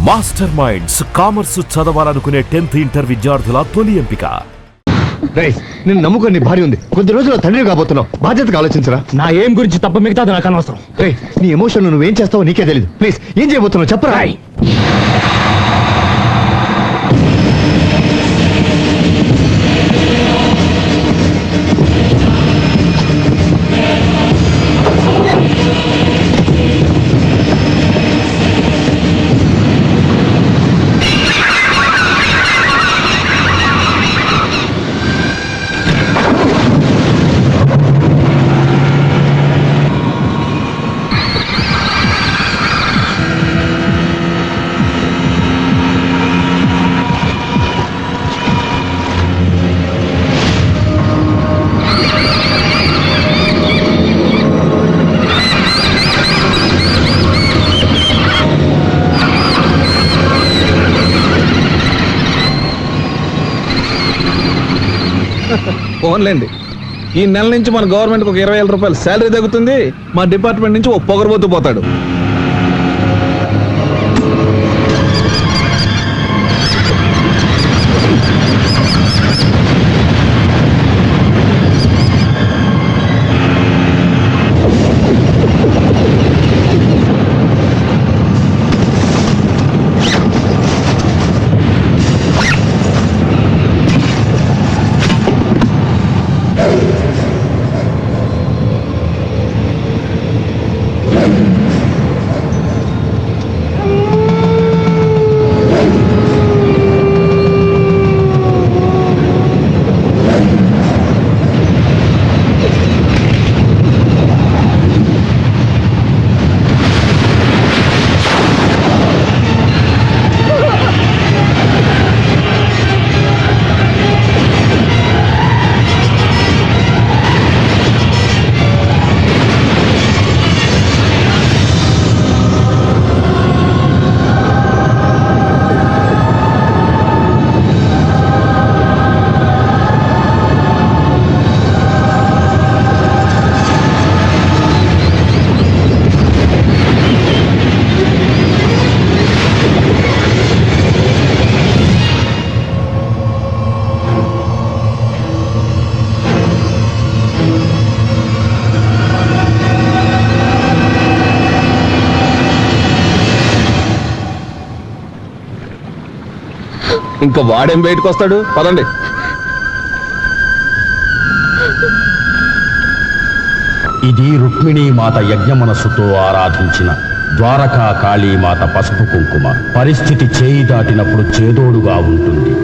Master minds commerce చదవాలనుకునే 10th inter విద్యార్థుల తొలి ఎంపిక. నేను నమ్ముకొని నీ భార్య ఉంది, కొద్ది రోజుల్లో తండ్రి కాబోతున్నావు, బాధ్యతగా ఆలోచించరా. నా ఏం గురించి తప్ప మిగతాది నాకు అనవసరం. నీ ఎమోషన్ నువ్వేం చేస్తావో నీకే తెలీదు. ప్లీజ్ ఏం చేయబోతున్నావు చెప్పరా. ఫోన్లేండి, ఈ నెల నుంచి మన గవర్నమెంట్కి ఒక 20,000 రూపాయలు శాలరీ తగ్గుతుంది. మా డిపార్ట్మెంట్ నుంచి ఓ పొగరబోతు పోతాడు. ఇంకా వాడేం బయటకు వస్తాడు, పదండి. ఇది రుక్మిణీమాత యజ్ఞ మనస్సుతో ఆరాధించిన ద్వారకా కాళీమాత పసుపు కుంకుమ. పరిస్థితి చేయి దాటినప్పుడు చేదోడుగా ఉంటుంది.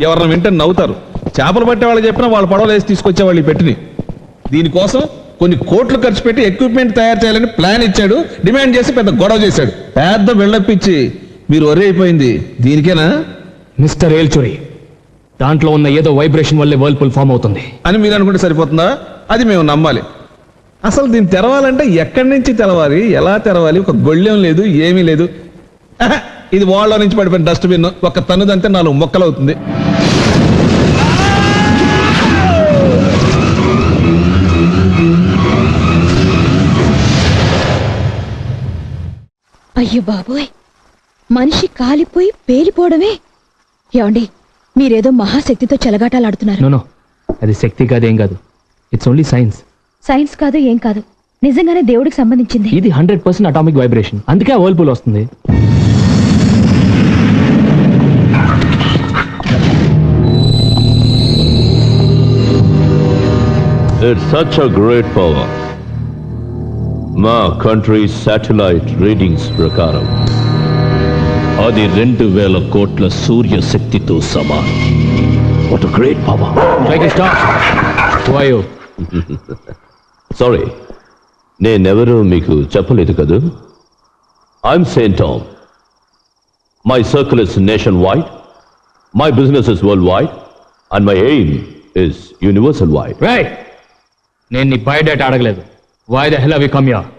ఎవరన్నా వింటే నవ్వుతారు. చేపలు పట్టే వాళ్ళు చెప్పినా వాళ్ళు పడవలు వేసి తీసుకొచ్చేవాళ్ళు ఈ పెట్టిని. దీనికోసం కొన్ని కోట్లు ఖర్చు పెట్టి ఎక్విప్మెంట్ తయారు చేయాలని ప్లాన్ ఇచ్చాడు. డిమాండ్ చేసి పెద్ద గొడవ చేశాడు. పెద్ద బిల్డప్ ఇచ్చి మీరు ఒరే అయిపోయింది దీనికేనా? మిస్టర్ ఏల్చురి, దాంట్లో ఉన్న ఏదో వైబ్రేషన్ వల్లే వర్ల్పూల్ ఫామ్ అవుతుంది అని మీరు అనుకుంటే సరిపోతుందా? అది మేము నమ్మాలి. అసలు దీన్ని తెరవాలంటే ఎక్కడి నుంచి తెరవాలి, ఎలా తెరవాలి? ఒక గొళ్ళెం లేదు, ఏమీ లేదు. ఇది వాళ్ళ నుంచి పడిపోయిన డస్ట్బిన్. ఒక తన్నుదంతే 4 మొక్కలు అవుతుంది. అయ్యో బాబోయ్, మనిషి కాలిపోయి పేలిపోవడమే. ఏమండి, మీరేదో మహాశక్తితో చెలగాటాలాడుతున్నారు. నో అది శక్తి కాదేం కాదు, ఇట్స్ ఓన్లీ సైన్స్. సైన్స్ కాదు, ఏం కాదు, నిజంగానే దేవుడికి సంబంధించింది. ఇది 100% అటామిక్ వైబ్రేషన్, అందుకే ఆ వర్ల్పూల్ వస్తుంది. It's such a great power. మా కంట్రీ శాటిలైట్ రీడింగ్స్ ప్రకారం అది 2000 కోట్ల సూర్య శక్తితో సమానం. What great power. సారీ, నేనెవరో మీకు చెప్పలేదు కదా. I'm Saint Tom. My circle is nation wide, my business is world wide, and my aim is universal wide. నేను నీ బయోడేటా అడగలేదు. Why the hell have you come here?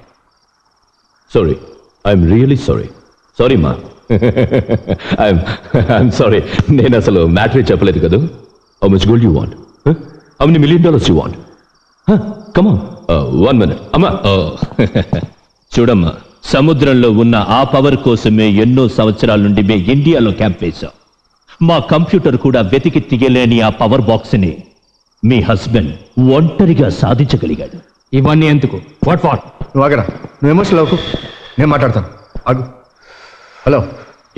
Sorry, I'm really sorry. Sorry, ma. I'm sorry. నేను అసలు matter చెప్పలేదు కదా. How much gold you want? Huh? How many $1 million you want? Huh? Come on. 1 minute. అమ్మా. చూడమ్మా, సముద్రంలో ఉన్న ఆ power కోసమే ఎన్నో సంవత్సరాల నుండి మేము ఇండియాలో క్యాంప్ వేశాం. మా కంప్యూటర్ కూడా వెతికి తీయలేని ఆ పవర్ బాక్స్ ని మీ హస్బెండ్ ఒంటరిగా సాధించగలిగాడు. ఇవన్నీ ఎందుకు? What for? నువ్వు ఆగరా, నువ్వు ఎమోషనల్ అవ్వకు, నేను మాట్లాడతాను. ఆగు. హలో,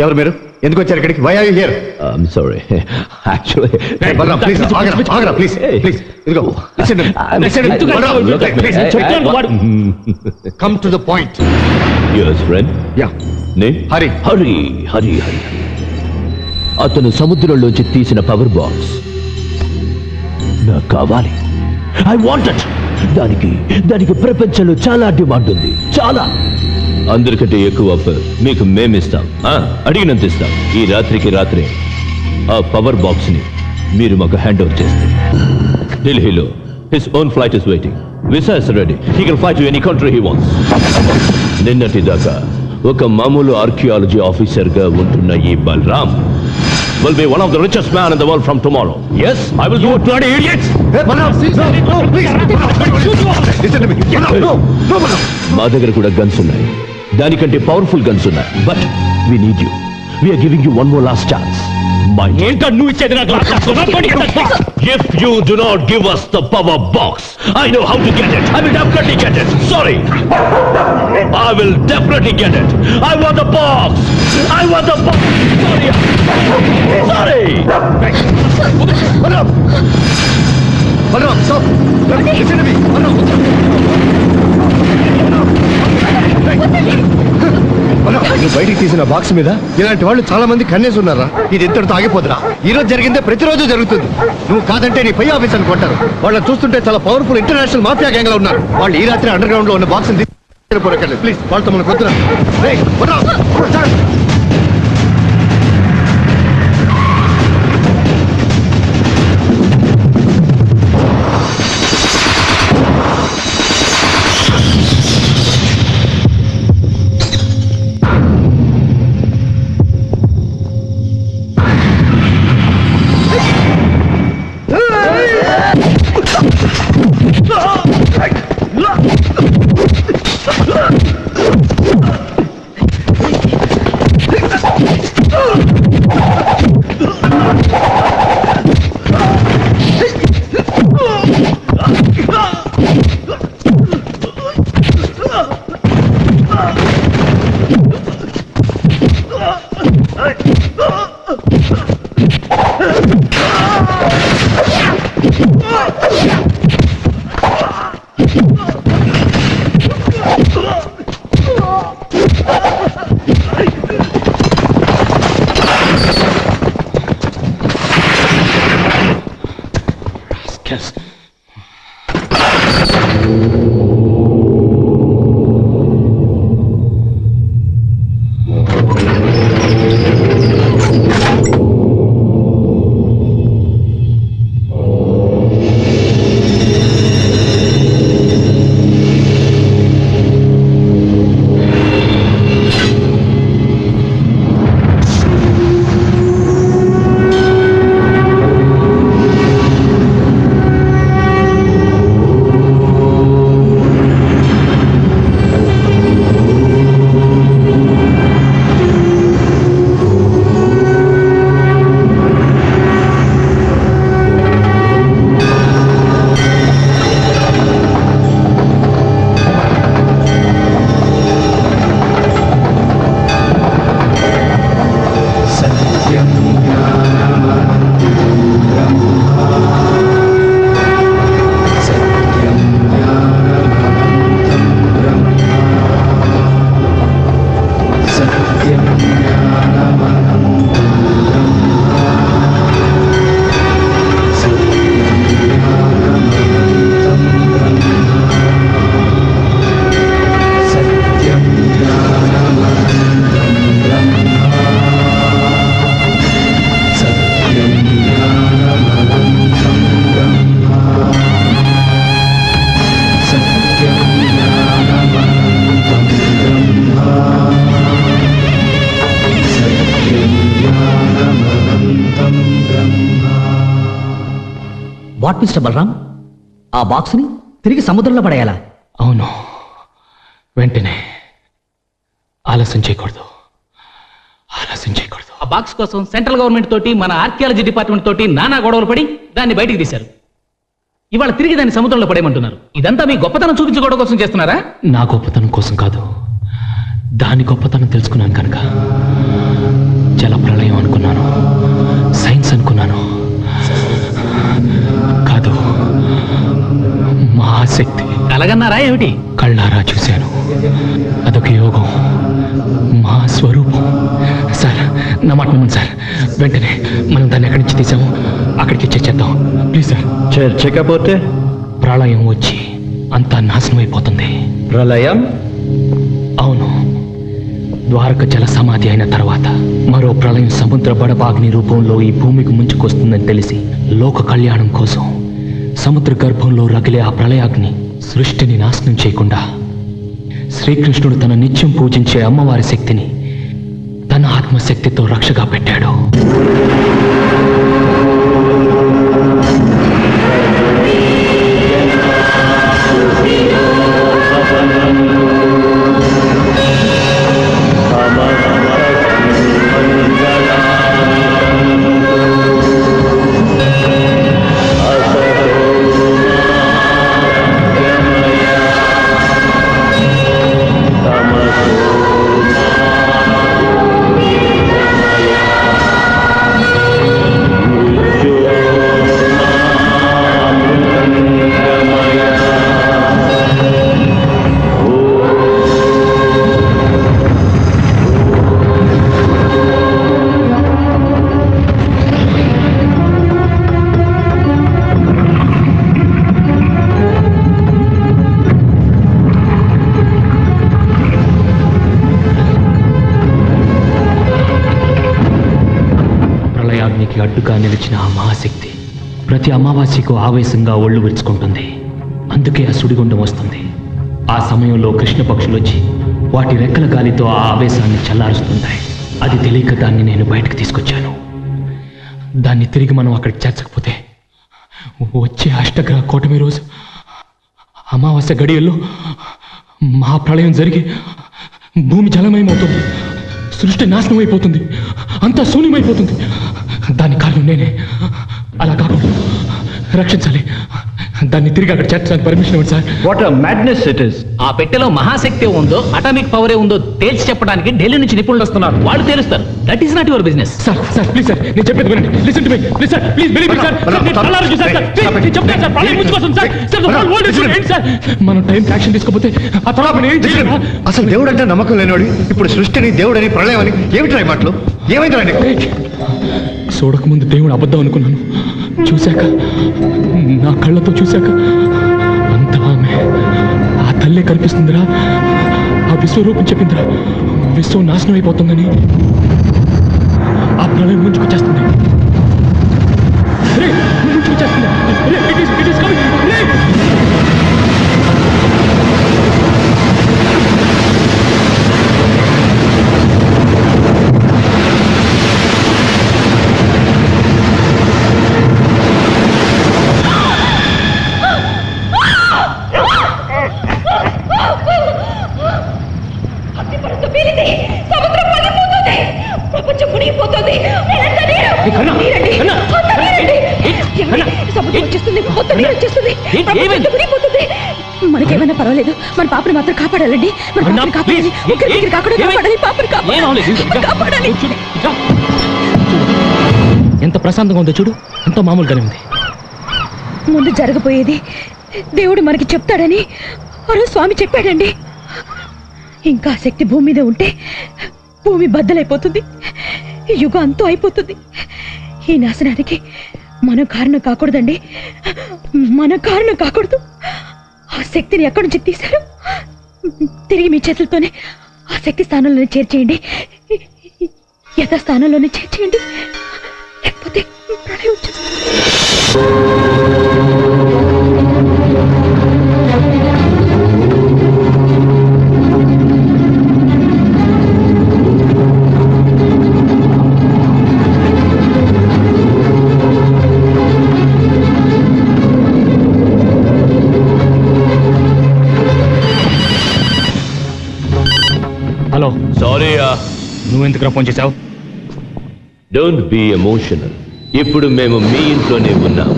ఎవరు మీరు? ఎందుకు వచ్చారు ఇక్కడికి? Why are you here? I'm sorry. Actually, Balaram, please ఆగరా, ప్లీజ్ ప్లీజ్. ఇదిగో, listen to me. Listen to me. Balaram, please, come to the point. Yes, friend. Yeah. Name? Hari. Hari. అతను సముద్రంలోంచి తీసిన పవర్ బాక్స్ నాకు కావాలి. I want it. దానికి ప్రపంచంలో చాలా డిమాండ్ ఉంది, చాలా. అందరికంటే ఎక్కువ ఆఫర్ మీకు మేమిస్తాం. అడిగినంత ఇస్తాం. ఈ రాత్రికి రాత్రే ఆ పవర్ బాక్స్ ని మీరు మాకు హ్యాండ్ ఓవర్ చేస్తే ఢిల్లీలో his own flight is waiting. Visa is ready. He can fly to any country he wants. నిన్నటి దాకా ఒక మామూలు ఆర్కియాలజీ ఆఫీసర్ గా ఉంటున్న ఈ Balaram will be one of the richest man in the world from tomorrow. Yes, I will do it, bloody idiots. Hey, Balaram, please. Listen to me. No, Balaram. మా దగ్గర కూడా గన్స్ ఉన్నాయి, దానికంటే పవర్ఫుల్ గన్స్ ఉన్నాయి. But we need you. We are giving you one more last chance. ఏంటో నువ్వు ఇచ్చేది నాకు? If you do not give us the power box, I know how to get it. I will definitely get it. Sorry. I will definitely get it. I want the box. I want the box. Sorry. Balaram, stop. Listen to me. Balaram. నువ్వు బయటికి తీసిన box మీద ఇలాంటి వాళ్ళు చాలా మంది కన్నేసి ఉన్నారా? ఇది ఇంతటితో ఆగిపోదురా? ఈ రోజు జరిగిందే ప్రతిరోజు జరుగుతుంది. నువ్వు కాదంటే నీ పై ఆఫీస్ అనుకుంటారు. వాళ్ళని చూస్తుంటే చాలా పవర్ఫుల్ ఇంటర్నేషనల్ మాఫియా గ్యాంగ్ లో ఉన్నారు. వాళ్ళు ఈ రాత్రి అండర్ గ్రౌండ్ లో ఉన్న బాక్స్ ప్లీజ్, వాళ్ళతో మనకు వద్దురా. వాట్ మిస్టర్ బలరాం, ఆ బాక్స్ని తిరిగి సముద్రంలో పడేయాలా? అవును, వెంటనే. ఆలస్యం చేయకూడదు. ఆ బాక్స్ కోసం సెంట్రల్ గవర్నమెంట్ తోటి మన ఆర్కియాలజీ డిపార్ట్మెంట్ తోటి నానా గొడవలు పడి దాన్ని బయటికి తీశారు. ఇవాళ తిరిగి దాన్ని సముద్రంలో పడేయమంటున్నారు. ఇదంతా మీ గొప్పతనం చూపించుకోవడం కోసం చేస్తున్నారా? నా గొప్పతనం కోసం కాదు, దాని గొప్పతనం తెలుసుకున్నాను కనుక. జల ప్రళయం అనుకున్నాను, సైన్స్ అనుకున్నాను, కాదు మహాశక్తి. కలగన్నారా ఏమిటి? కళ్ళారా చూశాను. అదొక యోగం, మహాస్వరూపం. సార్, నా మాట నమ్మండి సార్. వెంటనే మనం దాన్ని ఎక్కడి నుంచి తీసాము అక్కడికి చేద్దాం ప్లీజ్ సార్. చెక్కపోతే ప్రళయం వచ్చి అంతా నాశనం అయిపోతుంది. ప్రళయం? అవును, ద్వారక జల సమాధి అయిన తర్వాత మరో ప్రళయం సముద్ర బడబాగ్ని రూపంలో ఈ భూమికి ముంచుకొస్తుందని తెలిసి లోక కళ్యాణం కోసం సముద్ర గర్భంలో రగిలే ఆ ప్రళయాగ్ని సృష్టిని నాశనం చేయకుండా శ్రీకృష్ణుడు తన నిత్యం పూజించే అమ్మవారి శక్తిని తన ఆత్మశక్తితో రక్షగా పెట్టాడు. ప్రళయాగ్నికి అడ్డుగా నిలిచిన ఆ మహాశక్తి ప్రతి అమావాస్యకు ఆవేశంగా ఒళ్ళు విరుచుకుంటుంది. అందుకే ఆ సుడిగుండం వస్తుంది. ఆ సమయంలో కృష్ణ పక్షులు వచ్చి వాటి రెక్కల గాలితో ఆ ఆవేశాన్ని చల్లారుస్తుంటాయి. అది తెలియక దాన్ని నేను బయటకు తీసుకొచ్చాను. దాన్ని తిరిగి మనం అక్కడికి చేర్చకపోతే వచ్చే అష్టగ్రహ కూటమి రోజు అమావాస్య గడియల్లో మహాప్రళయం జరిగి భూమి జలమయమవుతుంది, సృష్టి నాశనం అయిపోతుంది, అంతా శూన్యమైపోతుంది. దాని కారణం నేనే. అలా కాకుండా రక్షించాలి. దాన్ని తిరిగి అక్కడ చేర్చడానికి పర్మిషన్ ఇవ్వండి sir. What a madness it is. ఆ పెట్టెలో మహాశక్తి ఉందో అటామిక్ పవరే ఉందో తేల్చి చెప్పడానికి ఢిల్లీ నుంచి నిపుణులు వస్తున్నారు. వాళ్ళు తేలుస్తారు. That is not your business. Sir sir please sir, నేను చెప్పేది వినండి. Listen to me please sir, please believe me sir. మనం టైం యాక్షన్ తీసుకోకపోతే ఆ తర్వాత ఏం చేయలేము. అసలు దేవుడు అంటే నమ్మకం లేనివాడు ఇప్పుడు సృష్టిని దేవుడని ప్రళయం అని ఏమిటి మాటలు? ఏమైందండి? చూడకముందు దేవుడు అబద్ధం అనుకున్నాను. చూశాక, నా కళ్ళతో చూశాక అంతా ఆమె, ఆ తల్లే కనిపిస్తుందిరా. ఆ విశ్వరూపం చెప్పిందిరా, విశ్వం నాశనం అయిపోతుందని. ఆ ప్రళయం ముంచుకొచ్చేస్తుంది. ముంచుకొచ్చేస్తుంది. మనకేమైనా పర్వాలేదు, మన పాపని మాత్రం కాపాడాలండి. ఎంత ప్రశాంతంగా ఉందో చూడు, ఎంతో మామూలుగానే ఉంది. ముందు జరగబోయేది దేవుడు మనకి చెప్తాడని ఆ రోజు స్వామి చెప్పాడండి. ఇంకా శక్తి భూమి మీద ఉంటే భూమి బద్దలైపోతుంది, యుగం అంతా అయిపోతుంది. ఈ నాశనానికి మన కారణం కాకూడదండి, మన కారణం కాకూడదు. ఆ శక్తిని ఎక్కడి నుంచి తీశారు? తిరిగి మీ చేతులతోనే ఆ శక్తి స్థానంలోనే చేర్చేయండి, యథాస్థానంలోనే చేర్చేయండి, లేకపోతే ప్రళయం వచ్చేస్తుంది. చేసావు? సారీ నువ్వెందుకు ఫోన్ చేసావు? Don't be emotional. ఇప్పుడు మేము మీ ఇంట్లోనే ఉన్నాం.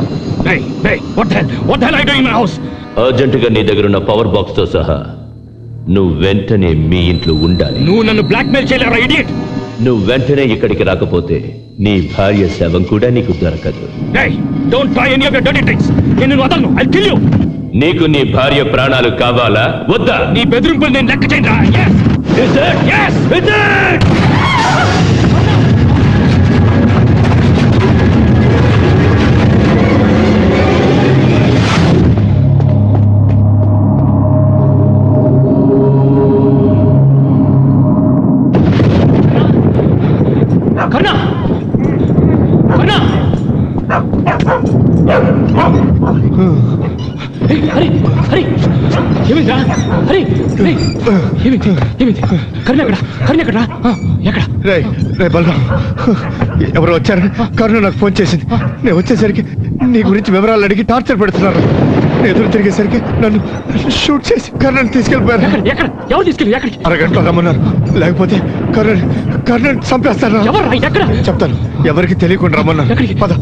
అర్జెంటుగా నీ దగ్గర ఉన్న పవర్ బాక్స్ తో సహా నువ్వు వెంటనే మీ ఇంట్లో ఉండాలి. నువ్వు నన్ను బ్లాక్మెయిల్ చేయలేరా ఇడియట్? నువ్వు వెంటనే ఇక్కడికి రాకపోతే నీ భార్య శవం కూడా నీకు దొరకదు. Don't try any of your dirty tricks. నేను వదలను. I kill you. నీకు నీ భార్య ప్రాణాలు కావాలా వద్దా? నీ బెదిరింపులు నేను లెక్క చేయరా? కర్ణ! కర్ణ! హరి! హరి! ఏమిందిరా? హరి! ఏమింది? ఏమింది? కర్ణ ఎక్కడ? కర్ణ ఎక్కడ? ఎక్కడ? రే బలరాం, ఎవరు వచ్చారు? కరుణ నాకు ఫోన్ చేసింది. నేను వచ్చేసరికి నీ గురించి వివరాలు అడిగి టార్చర్ పెడుతున్నారు. నేను ఎదురు తిరిగేసరికి నన్ను షూట్ చేసి కర్ణని తీసుకెళ్ళిపోయారు. ఎక్కడ? ఎవరు తీసుకెళ్ళి? ఎక్కడికి? అరగంటలో రమ్మన్నారు. లేకపోతే కర్ణని చంపేస్తారు. ఎక్కడ? చెప్తాను. ఎవరికి తెలియకుండా రమ్మన్నారు. పద.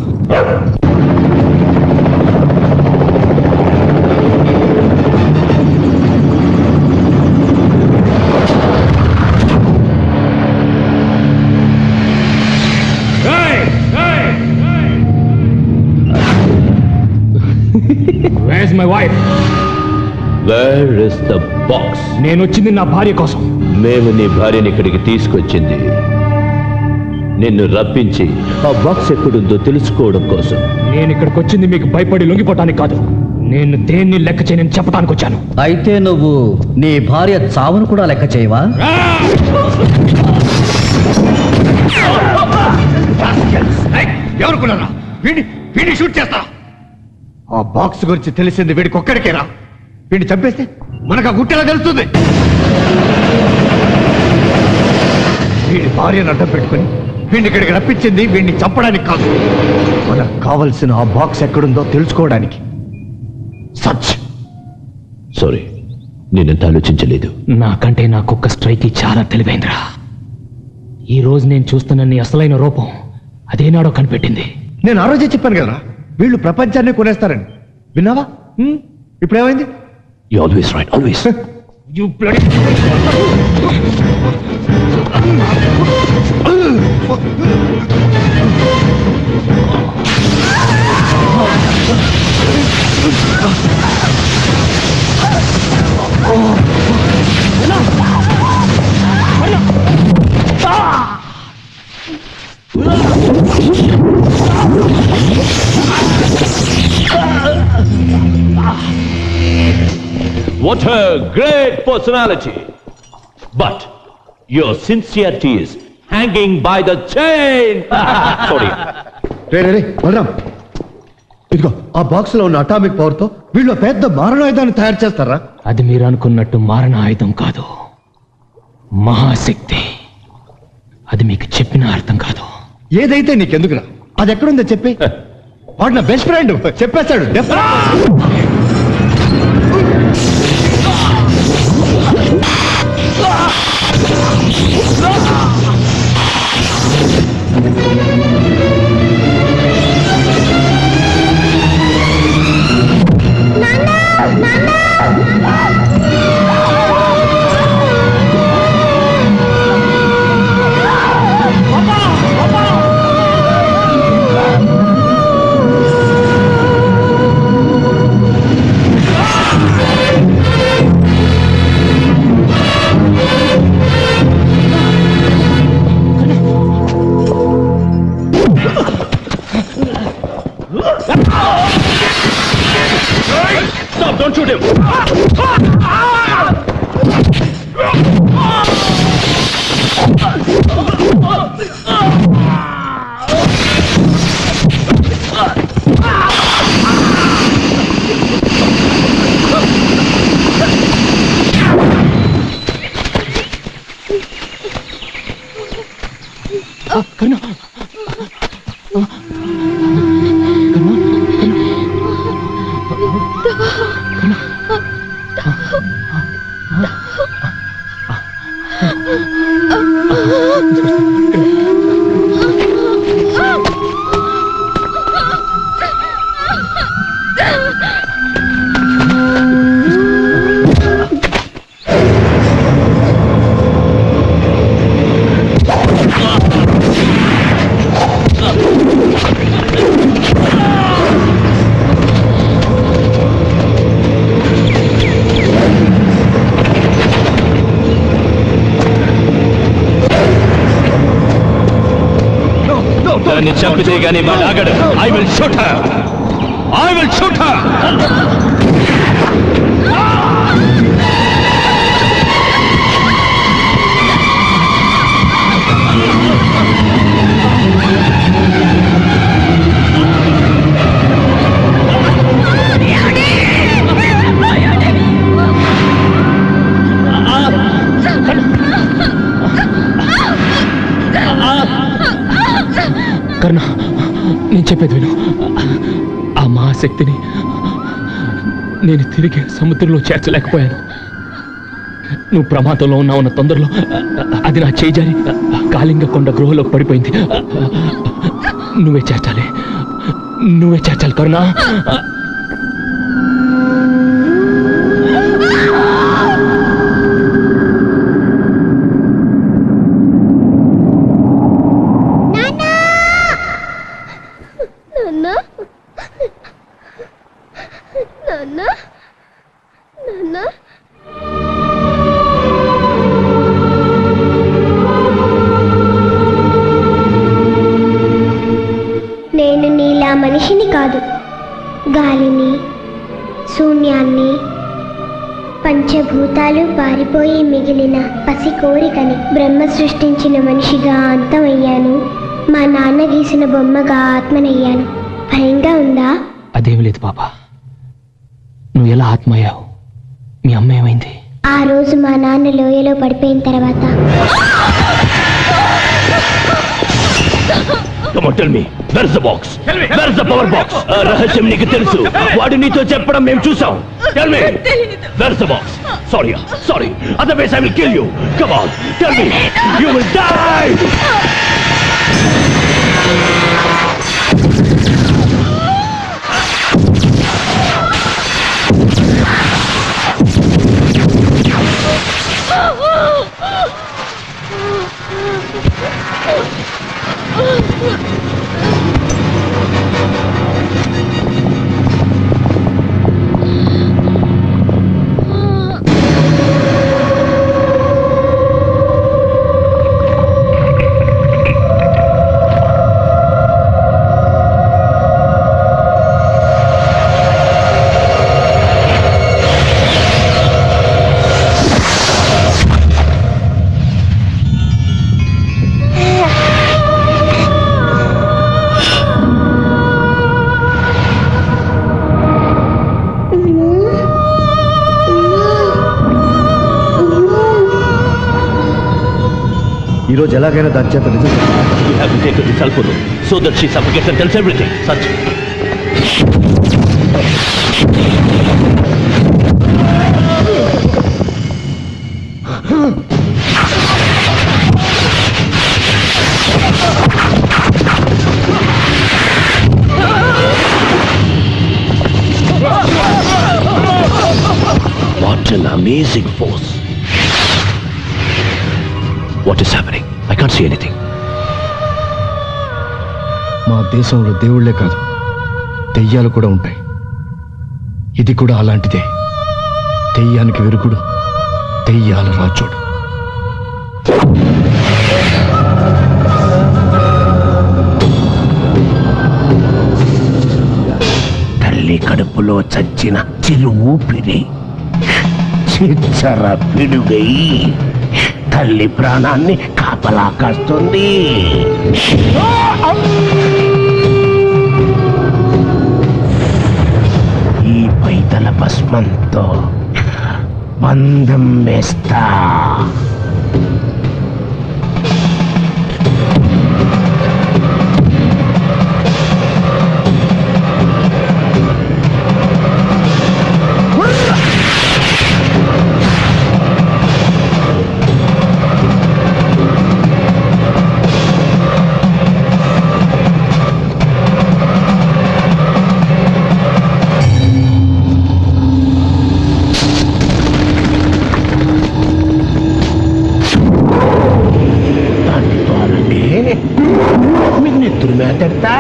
Where's my wife? Where is the box? నేను వచ్చింది నా భార్య కోసం. మేము నీ భార్యని ఇక్కడికి తీసుకొచ్చింది నిన్ను రప్పించి ఆ బాక్స్ ఎక్కడుందో తెలుసుకోవడం కోసం. నేను ఇక్కడికి వచ్చింది మీకు భయపడి లొంగిపోవటానికి కాదు. నేను దేన్ని లెక్క చేయని చెప్పడానికి వచ్చాను. అయితే నువ్వు నీ భార్య చావును కూడా లెక్క చేయవా? ఎవరుకున్నారా? వీడిని షూట్ చేస్తా. ఆ బాక్స్ గురించి తెలిసింది వీడికి ఒక్కడికేరా. వీడిని చంపేస్తే మనకు ఆ గుట్టెలా తెలుస్తుంది. వీడి భార్యను అడ్డం పెట్టుకుని వీడిని ఇక్కడికి రప్పించింది వీడిని చంపడానికి కాదు. మనకు కావలసిన ఆ బాక్స్ ఎక్కడుందో తెలుసుకోవడానికి. సచ్ సారీ, నేనెంత ఆలోచించలేదు. నాకంటే నా కుక్క స్ట్రైక్ చాలా తెలివైందిరా. ఈ రోజు నేను చూస్తున్న నీ అసలైన రూపం అదేనాడో కనిపెట్టింది. నేను ఆ రోజే చెప్పాను కదా వీళ్ళు ప్రపంచాన్ని కొనేస్తారని. విన్నావా? ఇప్పుడేమైంది? You always right, always. You bloody... What a great personality! But your sincerity is hanging by the chain. Sorry. రే బలరాం, ఇదిగో ఆ బాక్స్ లో ఉన్న అటామిక్ పవర్ తో వీళ్ళు పెద్ద మారణాయుధాన్ని తయారు చేస్తారా? అది మీరు అనుకున్నట్టు మారణ ఆయుధం కాదు, మహాశక్తి. అది మీకు చెప్పిన అర్థం కాదు. ఏదైతే నీకెందుకురా? అది ఎక్కడుందో చెప్పి. వాడు నా బెస్ట్ ఫ్రెండ్, చెప్పేస్తాడు. Stop, don't shoot him. Karna. Karna. దీన్ని చంపితే గానీ వాడు ఆగడు. I will shoot her. I will shoot her. Karna, నేను చెప్పేది విను. ఆ మహాశక్తిని నేను తిరిగి సముద్రంలో చేర్చలేకపోయాను. నువ్వు ప్రమాదంలో ఉన్నావన్న తొందరలో అది నా చేయి జారి కాళింగ కొండ గృహలోకి పడిపోయింది. నువ్వే చేర్చాలి కరుణ. నేను నీలా మనిషిని కాదు, గాలిని, శూన్యాన్ని, పంచభూతాలు పారిపోయి మిగిలిన పసి కోరికని బ్రహ్మ సృష్టించిన మనిషిగా అంతమయ్యాను. మా నాన్న గీసిన బొమ్మగా ఆత్మనయ్యాను. భయంగా ఉందా? అదేమి లేదు పాప. నువ్వు ఎలా ఆత్మయ్యావు? మీ అమ్మ ఏమైంది? ఆ రోజు మా నాన్న లోయలో పడిపోయిన తర్వాత Come on, tell me. Where is the box? Where is the power box? రహస్యం నీకు తెలుసు. వాడు నీతో చెప్పడం మేము చూసాం. Tell me. Where is the box? Sorry. Otherwise I will kill you. Come on, tell me. You will die. ఈ రోజు ఎలాగైనా దాని చేత నిజం చెప్పాలి. You have to take her to Salpuru so that she suffocates and tells everything. Such. What an amazing force. What is happening? I can't see anything. మా దేశంలో దేవుళ్లే కాదు, దెయ్యాలు కూడా ఉంటాయి. ఇది కూడా అలాంటిదే. దెయ్యానికి విరుగుడు, దెయ్యాల రాజోడు. తల్లి కడుపులో చచ్చిన చిరు ఊపిరి చిచ్చర పిడుగై తల్లి ప్రాణాన్ని కాపలా కాస్తుంది. ఈ పైతల భస్మంతో బంధం వేస్తా. మిన్నెత్తురు మేతెడతా.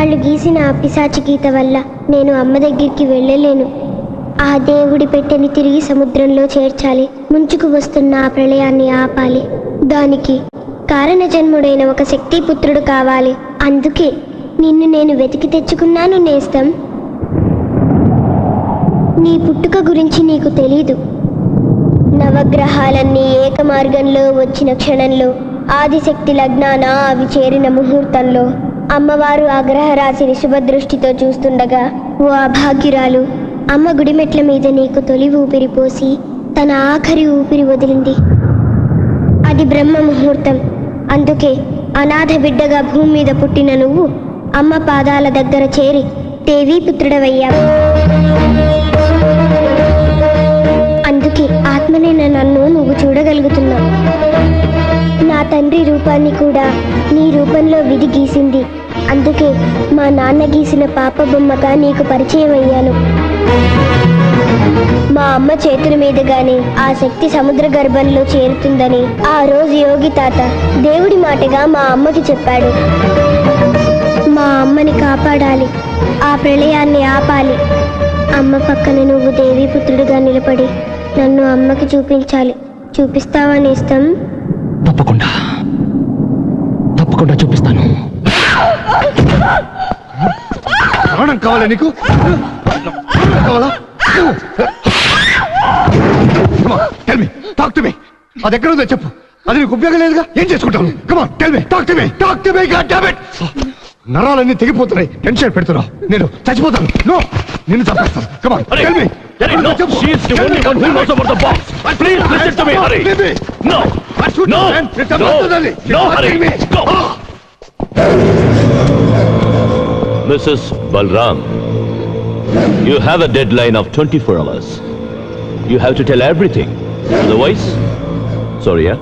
వాళ్ళు గీసిన ఆ పిశాచి గీత వల్ల నేను అమ్మ దగ్గరికి వెళ్ళలేను. ఆ దేవుడి పెట్టెని తిరిగి సముద్రంలో చేర్చాలి. ముంచుకు వస్తున్న ఆ ప్రళయాన్ని ఆపాలి. దానికి కారణ జన్ముడైన ఒక శక్తిపుత్రుడు కావాలి. అందుకే నిన్ను నేను వెతికి తెచ్చుకున్నాను నేస్తం. నీ పుట్టుక గురించి నీకు తెలీదు. నవగ్రహాలన్నీ ఏకమార్గంలో వచ్చిన క్షణంలో, ఆదిశక్తి లగ్నాన అవి చేరిన ముహూర్తంలో, అమ్మవారు ఆ గ్రహరాశిని శుభదృష్టితో చూస్తుండగా ఓ అభాగ్యురాలు అమ్మ గుడిమెట్ల మీద నీకు తొలి ఊపిరి పోసి తన ఆఖరి ఊపిరి వదిలింది. అది బ్రహ్మ ముహూర్తం. అందుకే అనాథ బిడ్డగా భూమి మీద పుట్టిన నువ్వు అమ్మ పాదాల దగ్గర చేరి దేవీపుత్రుడవయ్యావు. అందుకే ఆత్మనైన నన్ను నువ్వు చూడగలుగుతున్నావు. నా తండ్రి రూపాన్ని కూడా నీ రూపంలో విధి గీసింది. అందుకే మా నాన్న గీసిన పాప బొమ్మగా నీకు పరిచయం అయ్యాను. మా అమ్మ చేతుల మీదుగానే ఆ శక్తి సముద్ర గర్భంలో చేరుతుందని ఆ రోజు యోగి తాత దేవుడి మాటగా మా అమ్మకి చెప్పాడు. మా అమ్మని కాపాడాలి, ఆ ప్రళయాన్ని ఆపాలి. అమ్మ పక్కన నువ్వు దేవీపుత్రుడిగా నిలబడి నన్ను అమ్మకి చూపించాలి. చూపిస్తావా నేస్తం? తప్పకుండా తప్పకుండా చూపిస్తాను. ప్రాణం కావాలా నీకు? కావాలా? టాక్ టు మీ. అది ఎక్కడ ఉందో చెప్పు. అది నీకు ఉపయోగం లేదుగా, ఏం చేసుకుంటావు? Come on tell me, talk to me, talk to me. God damn it. నరాలన్నీ తెగిపోతున్నాయి, టెన్షన్ పెడుతున్నావు. నేను చచ్చిపోతాను. నో, నిన్ను చంపేస్తాను. Come on tell me. She is the only one who knows about the box. Please listen to me, hurry. No, no, no, hurry. Go. Mrs. Balram, you have a deadline of 24 hours. You have to tell everything. Otherwise, sorry, yeah?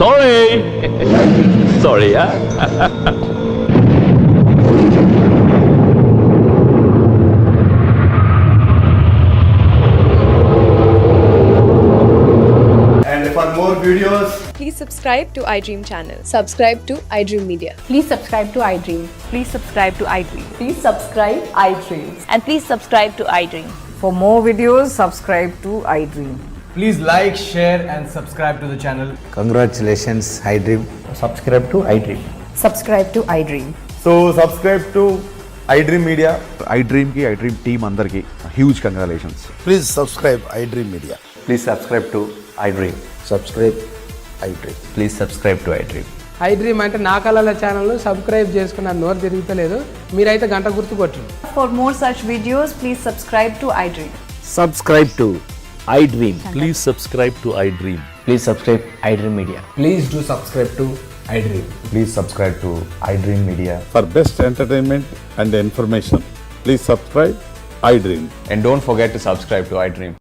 Sorry. Sorry, yeah? For more videos, please subscribe to iDream channel. Subscribe to iDream Media. Please subscribe to iDream. Please subscribe to iDream. Please subscribe iDream. And please subscribe to iDream. For more videos, subscribe to iDream. please like, share and subscribe to the channel. Congratulations, iDream. Subscribe to iDream. Subscribe to iDream. So subscribe to iDream Media. iDream ki iDream team andarki huge congratulations. Please subscribe iDream Media. Please subscribe to iDream. Subscribe iDream. Please subscribe to iDream. iDream అంటే నా కళల channel subscribe చేసుకున్న నోరు తిరుగుతలేదు. మీరైతే గంట గుర్తు కొట్టండి. For more such videos, please subscribe to iDream. Subscribe to iDream. Please subscribe to iDream. Please subscribe iDream Media. Please do subscribe to iDream. Please subscribe to iDream Media. For best entertainment and information, please subscribe iDream. And don't forget to subscribe to iDream.